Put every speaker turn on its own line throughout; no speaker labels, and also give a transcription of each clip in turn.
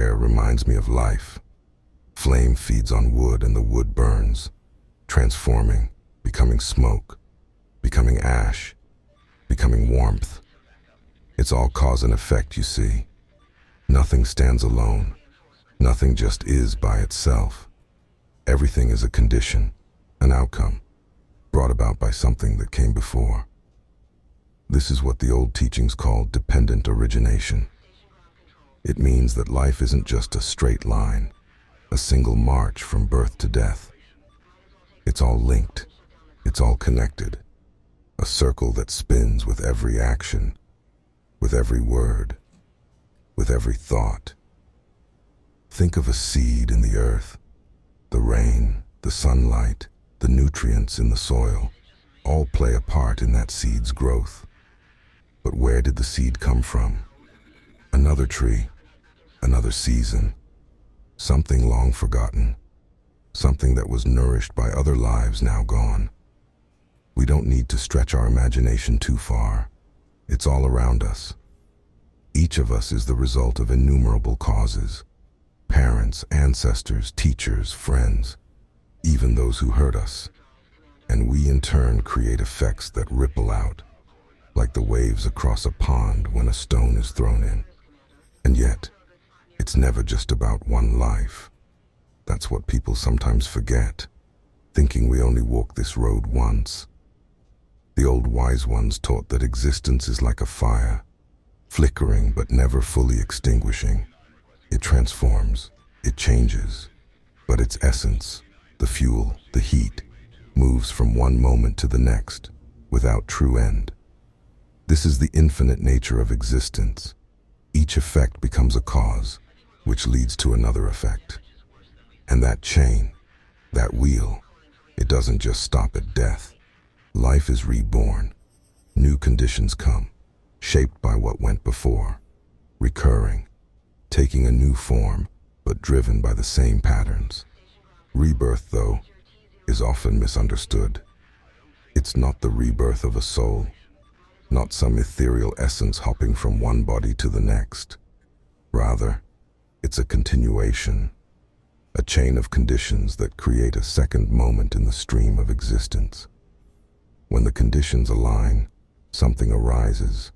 fire reminds me of life. Flame feeds on wood and the wood burns, transforming, becoming smoke, becoming ash, becoming warmth. It's all cause and effect, you see. Nothing stands alone. Nothing just is by itself. Everything is a condition, an outcome, brought about by something that came before. This is what the old teachings call dependent origination. It means that life isn't just a straight line, a single march from birth to death. It's all linked. It's all connected. A circle that spins with every action, with every word, with every thought. Think of a seed in the earth. The rain, the sunlight, the nutrients in the soil, all play a part in that seed's growth. But where did the seed come from? Another tree, another season, something long forgotten, something that was nourished by other lives now gone. We don't need to stretch our imagination too far. It's all around us. Each of us is the result of innumerable causes. Parents, ancestors, teachers, friends, even those who hurt us. And we in turn create effects that ripple out, like the waves across a pond when a stone is thrown in. And yet, it's never just about one life. That's what people sometimes forget, thinking we only walk this road once. The old wise ones taught that existence is like a fire, flickering but never fully extinguishing. It transforms, it changes, but its essence, the fuel, the heat, moves from one moment to the next, without true end. This is the infinite nature of existence. Each effect becomes a cause, which leads to another effect. And that chain, that wheel, it doesn't just stop at death. Life is reborn. New conditions come, shaped by what went before, recurring, taking a new form, but driven by the same patterns. Rebirth, though, is often misunderstood. It's not the rebirth of a soul, not some ethereal essence hopping from one body to the next. Rather, it's a continuation, a chain of conditions that create a second moment in the stream of existence. When the conditions align, something arises,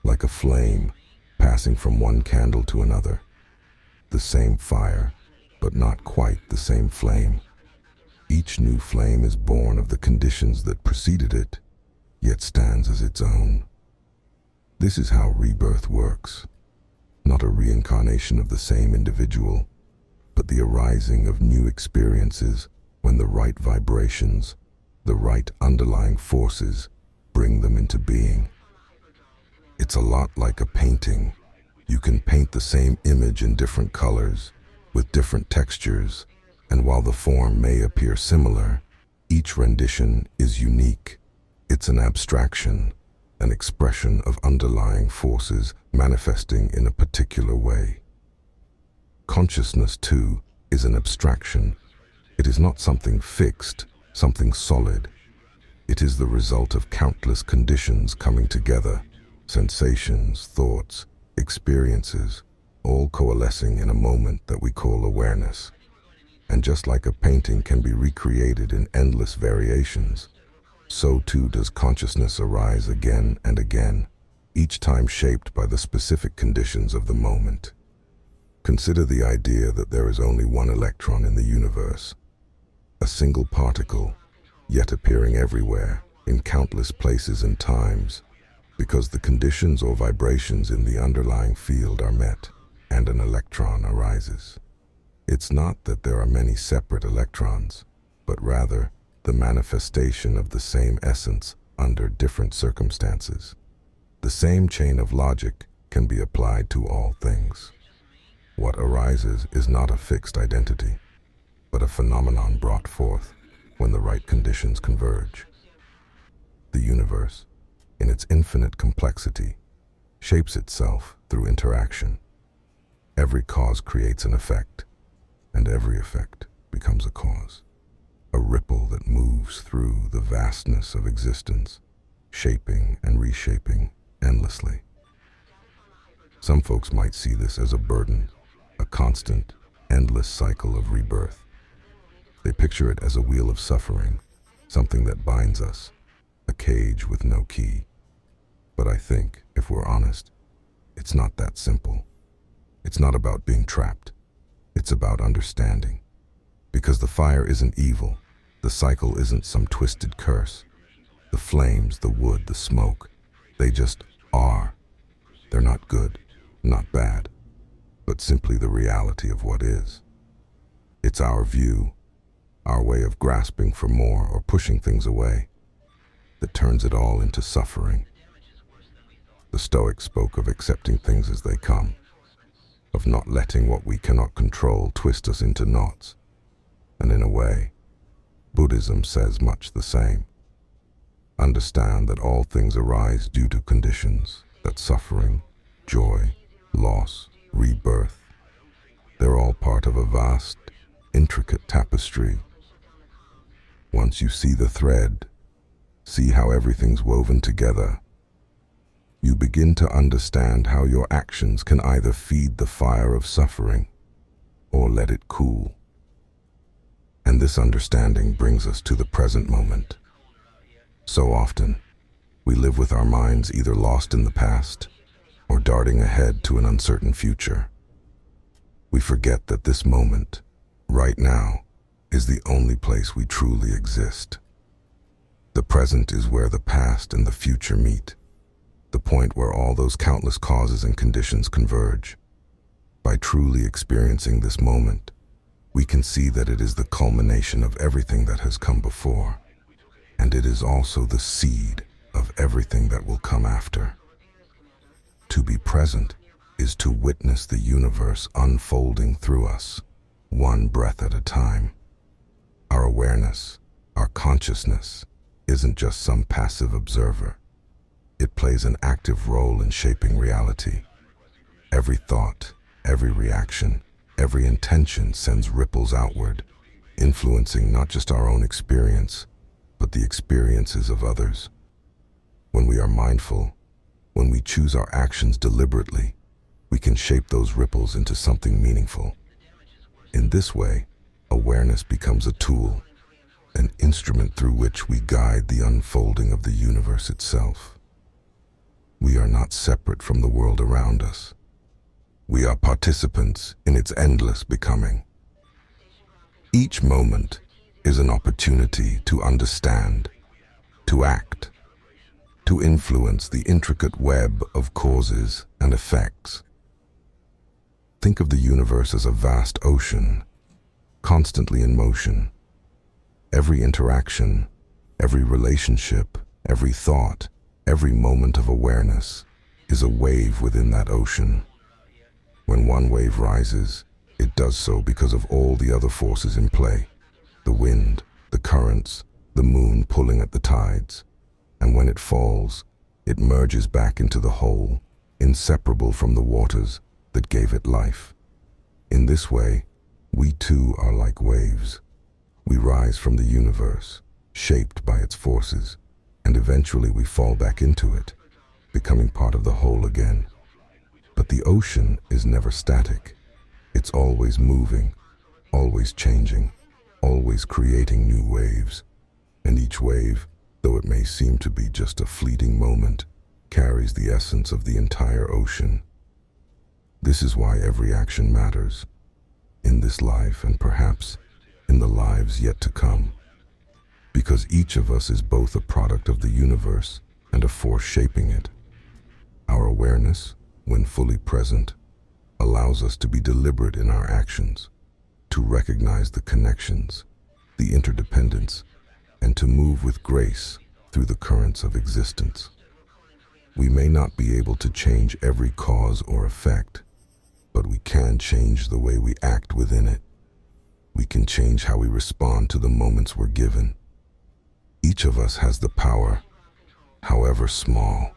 like a flame passing from one candle to another. The same fire, but not quite the same flame. Each new flame is born of the conditions that preceded it, yet stands as its own. This is how rebirth works. Not a reincarnation of the same individual, but the arising of new experiences when the right vibrations, the right underlying forces, bring them into being. It's a lot like a painting. You can paint the same image in different colors, with different textures, and while the form may appear similar, each rendition is unique. It's an abstraction, an expression of underlying forces manifesting in a particular way. Consciousness, too, is an abstraction. It is not something fixed, something solid. It is the result of countless conditions coming together, sensations, thoughts, experiences, all coalescing in a moment that we call awareness. And just like a painting can be recreated in endless variations, so too does consciousness arise again and again, each time shaped by the specific conditions of the moment. Consider the idea that there is only one electron in the universe, a single particle, yet appearing everywhere, in countless places and times, because the conditions or vibrations in the underlying field are met, and an electron arises. It's not that there are many separate electrons, but rather the manifestation of the same essence under different circumstances. The same chain of logic can be applied to all things. What arises is not a fixed identity, but a phenomenon brought forth when the right conditions converge. The universe, in its infinite complexity, shapes itself through interaction. Every cause creates an effect, and every effect becomes a cause. A ripple that moves through the vastness of existence, shaping and reshaping endlessly. Some folks might see this as a burden, a constant, endless cycle of rebirth. They picture it as a wheel of suffering, something that binds us, a cage with no key. But I think, if we're honest, it's not that simple. It's not about being trapped. It's about understanding. Because the fire isn't evil, the cycle isn't some twisted curse. The flames, the wood, the smoke, they just are. They're not good, not bad, but simply the reality of what is. It's our view, our way of grasping for more or pushing things away, that turns it all into suffering. The Stoics spoke of accepting things as they come, of not letting what we cannot control twist us into knots. And in a way, Buddhism says much the same. Understand that all things arise due to conditions, that suffering, joy, loss, rebirth, they're all part of a vast, intricate tapestry. Once you see the thread, see how everything's woven together, you begin to understand how your actions can either feed the fire of suffering or let it cool. And this understanding brings us to the present moment. So often, we live with our minds either lost in the past or darting ahead to an uncertain future. We forget that this moment, right now, is the only place we truly exist. The present is where the past and the future meet, the point where all those countless causes and conditions converge. By truly experiencing this moment, we can see that it is the culmination of everything that has come before, and it is also the seed of everything that will come after. To be present is to witness the universe unfolding through us, one breath at a time. Our awareness, our consciousness, isn't just some passive observer. It plays an active role in shaping reality. Every thought, every reaction, every intention sends ripples outward, influencing not just our own experience, but the experiences of others. When we are mindful, when we choose our actions deliberately, we can shape those ripples into something meaningful. In this way, awareness becomes a tool, an instrument through which we guide the unfolding of the universe itself. We are not separate from the world around us. We are participants in its endless becoming. Each moment is an opportunity to understand, to act, to influence the intricate web of causes and effects. Think of the universe as a vast ocean, constantly in motion. Every interaction, every relationship, every thought, every moment of awareness is a wave within that ocean. When one wave rises, it does so because of all the other forces in play. The wind, the currents, the moon pulling at the tides. And when it falls, it merges back into the whole, inseparable from the waters that gave it life. In this way, we too are like waves. We rise from the universe, shaped by its forces, and eventually we fall back into it, becoming part of the whole again. But the ocean is never static. It's always moving, always changing, always creating new waves. And each wave, though it may seem to be just a fleeting moment, carries the essence of the entire ocean. This is why every action matters, in this life and perhaps in the lives yet to come. Because each of us is both a product of the universe and a force shaping it. Our awareness, when fully present, allows us to be deliberate in our actions, to recognize the connections, the interdependence, and to move with grace through the currents of existence. We may not be able to change every cause or effect, but we can change the way we act within it. We can change how we respond to the moments we're given. Each of us has the power, however small,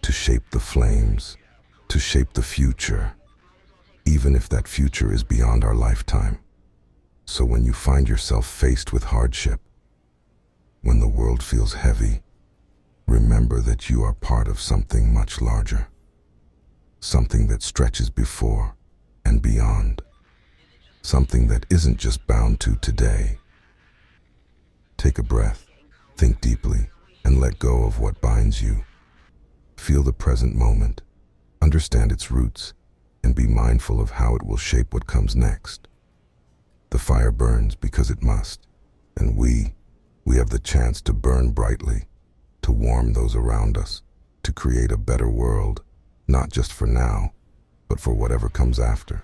to shape the flames, to shape the future, even if that future is beyond our lifetime. So when you find yourself faced with hardship, when the world feels heavy, remember that you are part of something much larger, something that stretches before and beyond. something that isn't just bound to today. Take a breath, think deeply, and let go of what binds you. Feel the present moment, understand its roots, and be mindful of how it will shape what comes next. The fire burns because it must, and we have the chance to burn brightly, to warm those around us, to create a better world, not just for now, but for whatever comes after.